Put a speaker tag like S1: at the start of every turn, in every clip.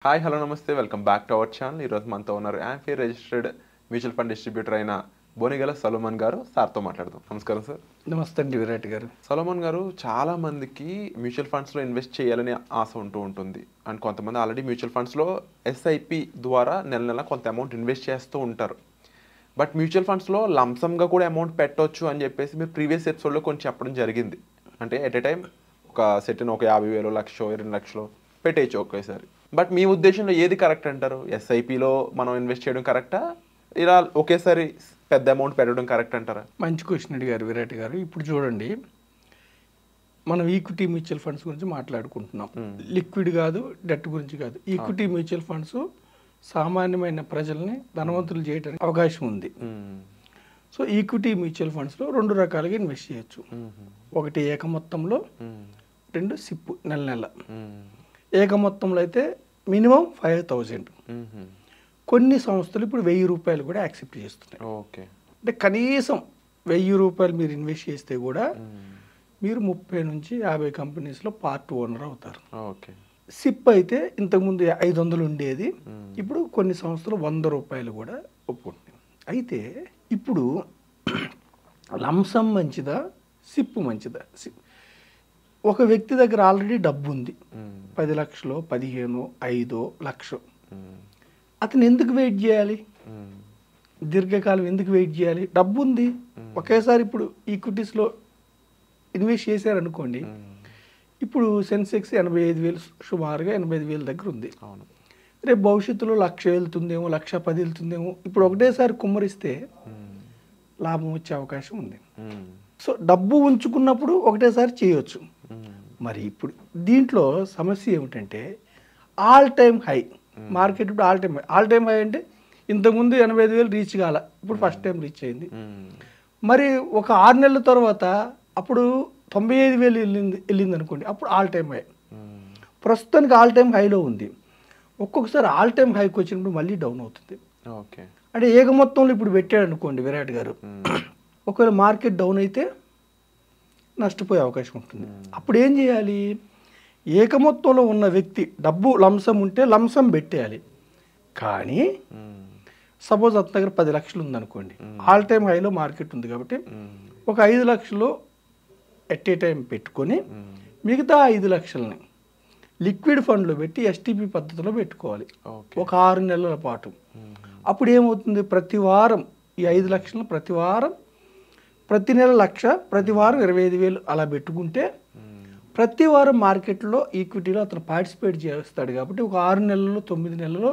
S1: Hi hello నమస్తే welcome back to our channel. ఈరోజు మనతో ఉన్నారు amphi registered mutual fund distributor అయిన బోనిగల సొలొమన్ గారు. సార్తో మాట్లాడదాం. నమస్కారం సార్.
S2: నమస్తే అండి విరాట్ గారు.
S1: సొలొమన్ గారు, చాలా మందికి మ్యూచువల్ ఫండ్స్లో ఇన్వెస్ట్ చేయాలని ఆశ ఉంటుంది. అండ్ కొంతమంది ఆల్రెడీ మ్యూచువల్ ఫండ్స్లో ఎస్ఐపి ద్వారా నెల నెల కొంత అమౌంట్ ఇన్వెస్ట్ చేస్తూ ఉంటారు. బట్ మ్యూచువల్ ఫండ్స్లో లంసమ్గా కూడా అమౌంట్ పెట్టవచ్చు అని చెప్పేసి మీరు ప్రీవియస్ ఎపిసోడ్లో కొంచెం చెప్పడం జరిగింది. అంటే ఎట్ ఏ టైం ఒక సెటిన్ ఒక 50,000, 1,00,000, 2,00,000 పెట్టేయచ్చు ఒకేసారి. బట్ మీ ఉద్దేశంలో ఏది కరెక్ట్ అంటారు? ఎస్ఐపిలో మనం ఇన్వెస్ట్ చేయడం కరెక్టా, ఇలా ఒకేసారి పెద్ద అమౌంట్ పెట్టడం కరెక్ట్ అంటారా?
S2: మంచి క్వశ్చన్ అడిగారు విరాట్ గారు. ఇప్పుడు చూడండి, మనం ఈక్విటీ మ్యూచువల్ ఫండ్స్ గురించి మాట్లాడుకుంటున్నాం. లిక్విడ్ కాదు, డెట్ గురించి కాదు. ఈక్విటీ మ్యూచువల్ ఫండ్స్ సామాన్యమైన ప్రజల్ని ధనవంతులు చేయడానికి అవకాశం ఉంది. సో ఈక్విటీ మ్యూచువల్ ఫండ్స్లో 2 రకాలుగా ఇన్వెస్ట్ చేయొచ్చు. ఒకటి ఏక మొత్తంలో, 2 సిప్ నెల నెల. ఏక మొత్తంలో అయితే మినిమం 5,000. కొన్ని సంస్థలు ఇప్పుడు 1,000 రూపాయలు కూడా యాక్సెప్ట్ చేస్తున్నాయి.
S1: ఓకే,
S2: అంటే కనీసం 1,000 రూపాయలు మీరు ఇన్వెస్ట్ చేస్తే కూడా మీరు 30 నుంచి 50 కంపెనీస్లో పార్ట్ ఓనర్ అవుతారు.
S1: ఓకే.
S2: సిప్ అయితే ఇంతకుముందు 500 ఉండేది, ఇప్పుడు కొన్ని సంస్థలు 100 రూపాయలు కూడా ఒప్పుకుంటున్నాయి. అయితే ఇప్పుడు లంసం మంచిదా, సిప్ మంచిదా? ఒక వ్యక్తి దగ్గర ఆల్రెడీ డబ్బు ఉంది, 10 లక్షలు, 15, 5, 1,00,000. అతను ఎందుకు వెయిట్ చేయాలి? దీర్ఘకాలం ఎందుకు వెయిట్ చేయాలి? డబ్బు ఉంది, ఒకేసారి ఇప్పుడు ఈక్విటీస్లో ఇన్వెస్ట్ చేశారనుకోండి, ఇప్పుడు సెన్సెక్స్ 85,000, సుమారుగా 85,000 దగ్గర ఉంది. రేపు భవిష్యత్తులో 1,00,000 వెళ్తుందేమో, 1,10,000 వెళ్తుందేమో. ఇప్పుడు ఒకటేసారి కుమ్మరిస్తే లాభం వచ్చే అవకాశం ఉంది. సో డబ్బు ఉంచుకున్నప్పుడు ఒకటేసారి చేయొచ్చు. మరి ఇప్పుడు దీంట్లో సమస్య ఏమిటంటే ఆల్ టైమ్ హై మార్కెట్. ఇప్పుడు ఆల్ టైమ్ హై అంటే ఇంతకుముందు 85,000 రీచ్ కాల, ఇప్పుడు ఫస్ట్ టైం రీచ్ అయింది. మరి ఒక 6 నెలల తర్వాత అప్పుడు 95,000 వెళ్ళింది అనుకోండి, అప్పుడు ఆల్ టైమ్ హై. ప్రస్తుతానికి ఆల్ టైమ్ హైలో ఉంది. ఒక్కొక్కసారి ఆల్ టైమ్ హైకి వచ్చినప్పుడు మళ్ళీ డౌన్ అవుతుంది.
S1: ఓకే.
S2: అంటే ఏక మొత్తంలో ఇప్పుడు పెట్టాడు అనుకోండి విరాట్ గారు, ఒకవేళ మార్కెట్ డౌన్ అయితే నష్టపోయే అవకాశం ఉంటుంది. అప్పుడు ఏం చేయాలి? ఏక మొత్తంలో ఉన్న వ్యక్తి డబ్బు లంసం ఉంటే లంసం పెట్టేయాలి. కానీ సపోజ్ అతని దగ్గర 10 లక్షలు ఉందనుకోండి, ఆల్ టైమ్ హైలో మార్కెట్ ఉంది కాబట్టి ఒక 5 లక్షలు ఎట్ ఏ టైం పెట్టుకొని మిగతా 5 లక్షలని లిక్విడ్ ఫండ్లో పెట్టి ఎస్టీపీ పద్ధతిలో పెట్టుకోవాలి ఒక 6 నెలల పాటు. అప్పుడు ఏమవుతుంది? ప్రతి వారం ఈ 5 లక్షలు ప్రతి నెల 1,00,000, ప్రతి వారం 25,000 అలా పెట్టుకుంటే ప్రతి వారం మార్కెట్లో ఈక్విటీలో అతను పార్టిసిపేట్ చేస్తాడు. కాబట్టి ఒక 6 నెలల్లో 9 నెలల్లో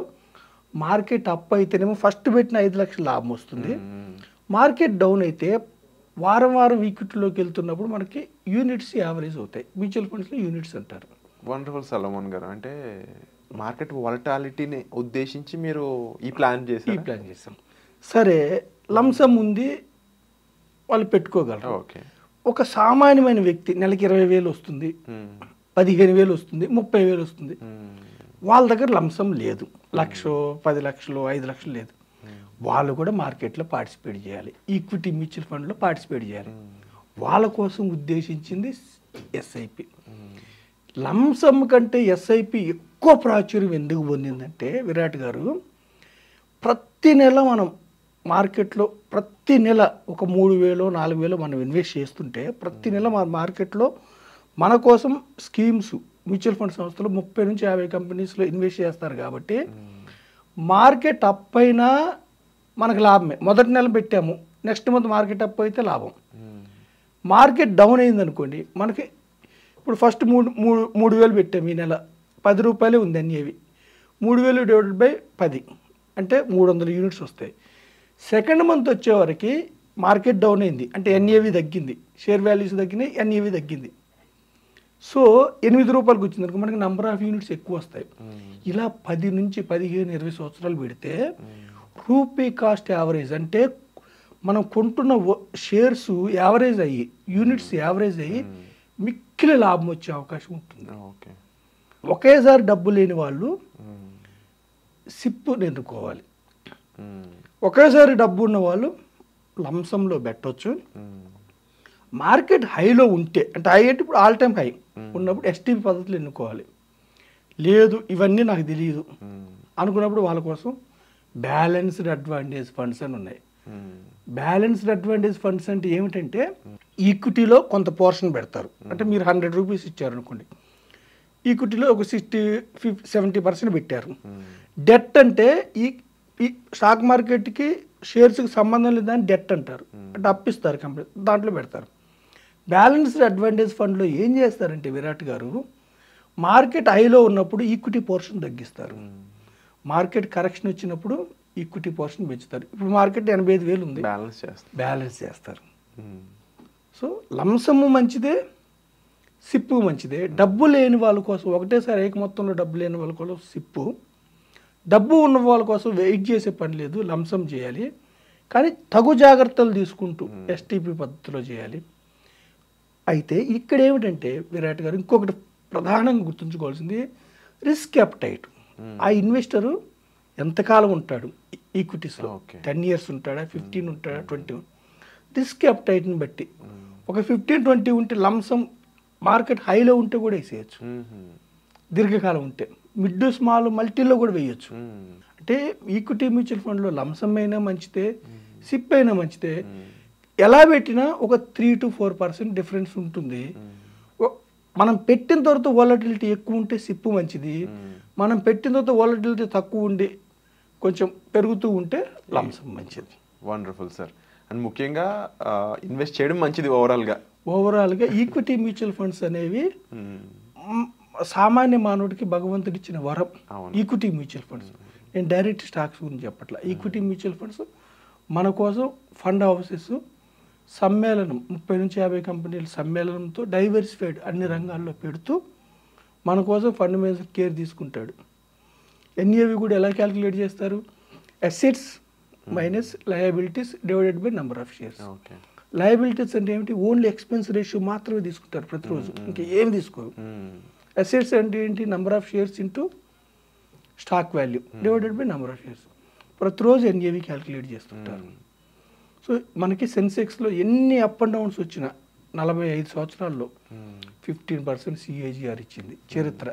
S2: మార్కెట్ అప్ అయితేనేమో ఫస్ట్ పెట్టిన 5 లక్షల లాభం వస్తుంది. మార్కెట్ డౌన్ అయితే వారం వారం ఈక్విటీలోకి వెళ్తున్నప్పుడు మనకి యూనిట్స్ యావరేజ్ అవుతాయి. మ్యూచువల్ ఫండ్స్లో యూనిట్స్ అంటారు.
S1: వండర్ఫుల్ సొలొమన్ గారు. అంటే మార్కెట్ వాలటాలిటీని ఉద్దేశించి మీరు ఈ ప్లాన్ చేశాం.
S2: సరే, లంసం ఉంది, వాళ్ళు పెట్టుకోగలరు.
S1: ఓకే.
S2: ఒక సామాన్యమైన వ్యక్తి నెలకి 20,000 వస్తుంది, 15,000 వస్తుంది, 30,000 వస్తుంది. వాళ్ళ దగ్గర లంసం లేదు, 1,00,000, 10 లక్షలు, 5 లక్షలు లేదు. వాళ్ళు కూడా మార్కెట్లో పార్టిసిపేట్ చేయాలి, ఈక్విటీ మ్యూచువల్ ఫండ్లో పార్టిసిపేట్ చేయాలి. వాళ్ళ కోసం ఉద్దేశించింది ఎస్ఐపి. లంసం కంటే ఎస్ఐపి ఎక్కువ ప్రాచుర్యం ఎందుకు పొందిందంటే విరాట్ గారు, ప్రతి నెల మనం మార్కెట్లో ప్రతి నెల ఒక 3,000, 4,000 మనం ఇన్వెస్ట్ చేస్తుంటే ప్రతి నెల మన మార్కెట్లో మన కోసం స్కీమ్స్ మ్యూచువల్ ఫండ్ సంస్థలు 30 నుంచి 50 కంపెనీస్లో ఇన్వెస్ట్ చేస్తారు. కాబట్టి మార్కెట్ అప్ అయినా మనకు లాభమే. మొదటి నెల పెట్టాము, నెక్స్ట్ మంత్ మార్కెట్ అప్ అయితే లాభం. మార్కెట్ డౌన్ అయింది అనుకోండి, మనకి ఇప్పుడు ఫస్ట్ 3,000 పెట్టాము, ఈ నెల 10 రూపాయలే ఉంది ఎన్ఏవి. 3,000 డివైడెడ్ బై 10 అంటే 300 యూనిట్స్ వస్తాయి. సెకండ్ మంత్ వచ్చేవరకు మార్కెట్ డౌన్ అయింది అంటే ఎన్ఏవి తగ్గింది, షేర్ వాల్యూస్ తగ్గినాయి, ఎన్ఏవి తగ్గింది. సో 8 రూపాయలకు వచ్చింది అనుకో, మనకి నెంబర్ ఆఫ్ యూనిట్స్ ఎక్కువ వస్తాయి. ఇలా 10 నుంచి 15, 20 సంవత్సరాలు పెడితే రూపీ కాస్ట్ యావరేజ్ అంటే మనం కొంటున్న షేర్స్ యావరేజ్ అయ్యి, యూనిట్స్ యావరేజ్ అయ్యి మిక్కిలి లాభం వచ్చే అవకాశం ఉంటుంది. ఒకేసారి డబ్బు లేని వాళ్ళు సిప్ ఎన్నుకోవాలి. ఒకేసారి డబ్బు ఉన్న వాళ్ళు లంసంలో పెట్టవచ్చు. మార్కెట్ హైలో ఉంటే, అంటే హై అంటే ఇప్పుడు ఆల్ టైమ్ హై ఉన్నప్పుడు ఎస్టీపీ పద్ధతులు ఎన్నుకోవాలి. లేదు ఇవన్నీ నాకు తెలియదు అనుకున్నప్పుడు వాళ్ళ కోసం బ్యాలెన్స్డ్ అడ్వాంటేజ్ ఫండ్స్ అని ఉన్నాయి. బ్యాలెన్స్డ్ అడ్వాంటేజ్ ఫండ్స్ అంటే ఏమిటంటే ఈక్విటీలో కొంత పోర్షన్ పెడతారు. అంటే మీరు 100 రూపీస్ ఇచ్చారు అనుకోండి, ఈక్విటీలో ఒక 60-70% పెట్టారు. డెట్ అంటే ఈ స్టాక్ మార్కెట్కి షేర్స్కి సంబంధం లేదని డెట్ అంటారు. అంటే అప్పిస్తారు కంపెనీ, దాంట్లో పెడతారు. బ్యాలెన్స్డ్ అడ్వాంటేజ్ ఫండ్లో ఏం చేస్తారంటే విరాట్ గారు, మార్కెట్ హైలో ఉన్నప్పుడు ఈక్విటీ పోర్షన్ తగ్గిస్తారు, మార్కెట్ కరెక్షన్ వచ్చినప్పుడు ఈక్విటీ పోర్షన్ పెంచుతారు. ఇప్పుడు మార్కెట్ 85,000 ఉంది, బ్యాలెన్స్ చేస్తారు. సో లంసము మంచిదే, సిప్పు మంచిదే. డబ్బు లేని వాళ్ళ కోసం ఒకటేసారి ఏక మొత్తంలో డబ్బు లేని వాళ్ళ కోసం సిప్పు, డబ్బు ఉన్న వాళ్ళ కోసం వెయిట్ చేసే పని లేదు, లంసం చేయాలి. కానీ తగు జాగ్రత్తలు తీసుకుంటూ ఎస్టీపీ పద్ధతిలో చేయాలి. అయితే ఇక్కడ ఏమిటంటే విరాట్ గారు ఇంకొకటి ప్రధానంగా గుర్తుంచుకోవాల్సింది రిస్క్ అప్టైట్. ఆ ఇన్వెస్టరు ఎంతకాలం ఉంటాడు ఈక్విటీస్లో, 10 years ఉంటాడా, 15 ఉంటాడా, 20? రిస్క్ అప్టైట్ని బట్టి ఒక 15-20 ఉంటే లంసం మార్కెట్ హైలో ఉంటే కూడా వేసేయచ్చు, దీర్ఘకాలం ఉంటే మిడ్ స్మాల్ మల్టీలో కూడా వేయచ్చు. అంటే ఈక్విటీ మ్యూచువల్ ఫండ్లో లంసం అయినా మంచిదే, సిప్ అయినా మంచిదే. ఎలా పెట్టినా ఒక 3-4% డిఫరెన్స్ ఉంటుంది. మనం పెట్టిన తర్వాత వాలటిలిటీ ఎక్కువ ఉంటే సిప్పు మంచిది, మనం పెట్టిన తర్వాత వాలటిలిటీ తక్కువ ఉండి కొంచెం పెరుగుతూ ఉంటే లంసం మంచిది.
S1: Wonderful sir. అండ్ ముఖ్యంగా ఇన్వెస్ట్ చేయడం మంచిది ఓవరాల్గా
S2: ఈక్విటీ మ్యూచువల్ ఫండ్స్ అనేవి సామాన్య మానవుడికి భగవంతుడు ఇచ్చిన వరం. ఈక్విటీ మ్యూచువల్ ఫండ్స్, నేను డైరెక్ట్ స్టాక్స్ గురించి చెప్పట్లా. ఈక్విటీ మ్యూచువల్ ఫండ్స్ మన కోసం ఫండ్ హౌసెస్ సమ్మేళనం 30-50 కంపెనీల సమ్మేళనంతో డైవర్సిఫైడ్ అన్ని రంగాల్లో పెడుతూ మన కోసం ఫండ్ మేనేజర్ కేర్ తీసుకుంటాడు. ఎన్ఏవి కూడా ఎలా క్యాలిక్యులేట్ చేస్తారు? Assets minus liabilities divided by number of shares. Liabilities అంటే ఏమిటి? ఓన్లీ ఎక్స్పెన్స్ రేషియో మాత్రమే తీసుకుంటారు ప్రతిరోజు, ఇంకా ఏం తీసుకోరు. అసెట్స్ అంటే ఏంటి? Number of shares into stock value divided by number of shares. ప్రతిరోజు ఎన్ఏవి క్యాలిక్యులేట్ చేస్తుంటారు. సో మనకి సెన్సెక్స్లో ఎన్ని అప్ అండ్ డౌన్స్ వచ్చినా 45 సంవత్సరాల్లో 15% సిఏజిఆర్ ఇచ్చింది చరిత్ర.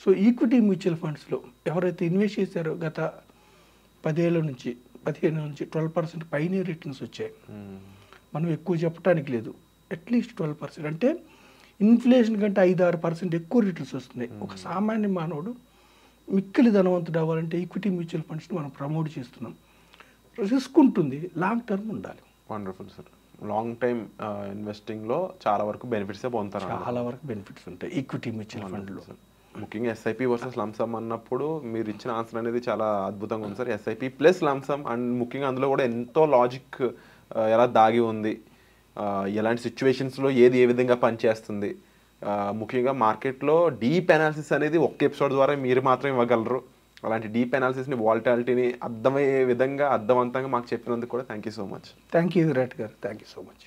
S2: సో ఈక్విటీ మ్యూచువల్ ఫండ్స్లో ఎవరైతే ఇన్వెస్ట్ చేశారో గత 10 ఏళ్ళ నుంచి 15 నుంచి 12% పైనే రిటర్న్స్ వచ్చాయి. మనం ఎక్కువ చెప్పడానికి లేదు, అట్లీస్ట్ 12%. అంటే ఇన్ఫ్లేషన్ కంటే 5-6% ఎక్కువ రిటర్న్స్ వస్తున్నాయి. ఒక సామాన్య మానవుడు మిక్కిలి ధనవంతుడు అవ్వాలంటే ఈక్విటీ మ్యూచువల్ ఫండ్స్ని మనం ప్రమోట్ చేస్తున్నాం. రిస్క్ ఉంటుంది, లాంగ్ టర్మ్ ఉండాలి.
S1: Wonderful sir. లాంగ్ టైమ్ ఇన్వెస్టింగ్లో చాలా వరకు బెనిఫిట్సే పొందుతారు.
S2: చాలా వరకు బెనిఫిట్స్ ఉంటాయి ఈక్విటీ మ్యూచువల్ ఫండ్లో.
S1: ముఖ్యంగా ఎస్ఐపి వర్సెస్ లంసమ్ అన్నప్పుడు మీరు ఇచ్చిన ఆన్సర్ అనేది చాలా అద్భుతంగా ఉంది sir. SIP plus lump sum, and ముఖ్యంగా అందులో కూడా ఎంతో లాజిక్ ఎలా దాగి ఉంది, ఎలాంటి సిచ్యువేషన్స్లో ఏది ఏ విధంగా పనిచేస్తుంది. ముఖ్యంగా మార్కెట్లో డీప్ అనాలిసిస్ అనేది ఒక్క ఎపిసోడ్ ద్వారా మీరు మాత్రం ఇవ్వగలరు. అలాంటి డీప్ అనాలిసిస్ని, వాలటాలిటీని అర్థమయ్యే విధంగా అర్థవంతంగా మాకు చెప్పినందుకు కూడా thank you so much.
S2: Thank you Virat గారు, థ్యాంక్ యూ సో మచ్.